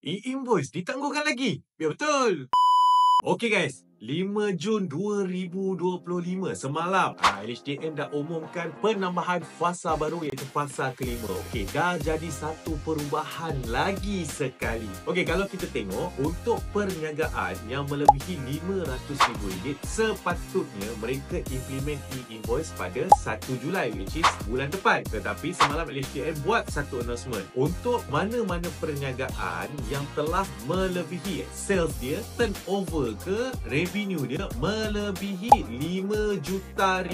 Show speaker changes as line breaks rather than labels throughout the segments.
E-invoice ditangguhkan lagi? Ya betul. Okey guys, 5 Jun 2025 semalam LHDN dah umumkan penambahan fasa baru iaitu fasa kelima. Okey, dah jadi satu perubahan lagi sekali. Okey, kalau kita tengok untuk perniagaan yang melebihi RM500,000 sepatutnya mereka implement e-invoice pada 1 Julai which is bulan depan. Tetapi semalam LHDN buat satu announcement untuk mana-mana perniagaan yang telah melebihi sales dia, turnover ke revenue dia melebihi RM5 juta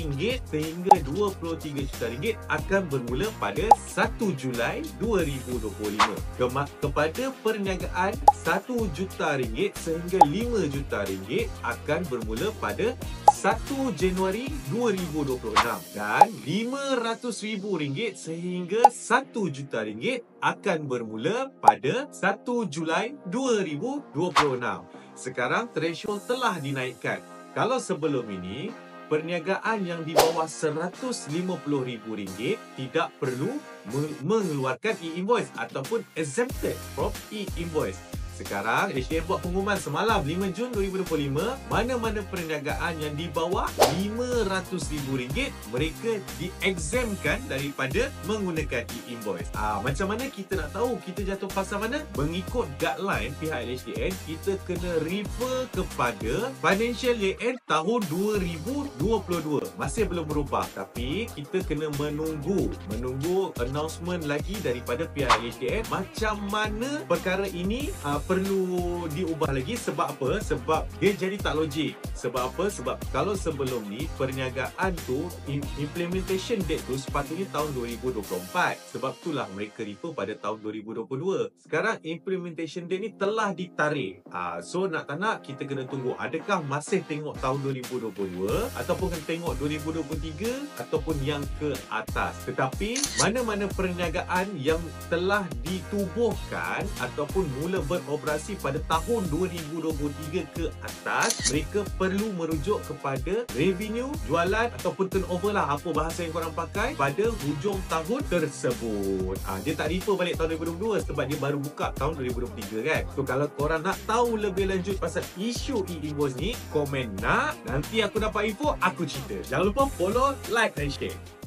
sehingga RM23 juta akan bermula pada 1 Julai 2025. Kepada perniagaan RM1 juta sehingga RM5 juta akan bermula pada 1 Januari 2026 dan RM500,000 sehingga RM1 juta akan bermula pada 1 Julai 2026. Sekarang threshold telah dinaikkan. Kalau sebelum ini perniagaan yang di bawah RM150,000 tidak perlu mengeluarkan e-invoice ataupun exempted from e-invoice. Sekarang LHDN buat pengumuman semalam 5 Jun 2025, mana-mana perniagaan yang di bawah RM500,000 mereka di-exemptkan daripada menggunakan e-invoice. Macam mana kita nak tahu kita jatuh fasa mana? Mengikut guideline pihak LHDN, kita kena refer kepada financial year end tahun 2022. Masih belum berubah, tapi kita kena menunggu announcement lagi daripada pihak LHDN macam mana perkara ini perlu diubah lagi. Sebab apa? Sebab dia jadi tak logik. Sebab apa? Sebab kalau sebelum ni perniagaan tu implementation date tu sepatutnya tahun 2024. Sebab itulah mereka refer pada tahun 2022. Sekarang implementation date ni telah ditarik. So nak tak nak kita kena tunggu adakah masih tengok tahun 2022 ataupun kena tengok 2023 ataupun yang ke atas. Tetapi mana-mana perniagaan yang telah ditubuhkan ataupun mula beroperasi pada tahun 2023 ke atas, mereka perlu merujuk kepada revenue, jualan ataupun turnover lah, apa bahasa yang korang pakai, pada hujung tahun tersebut. Dia tak refer balik tahun 2022 sebab dia baru buka tahun 2023 kan. So kalau korang nak tahu lebih lanjut pasal isu e-invoice ni, komen nak, nanti aku dapat info, aku cerita. Jangan lupa follow, like dan share.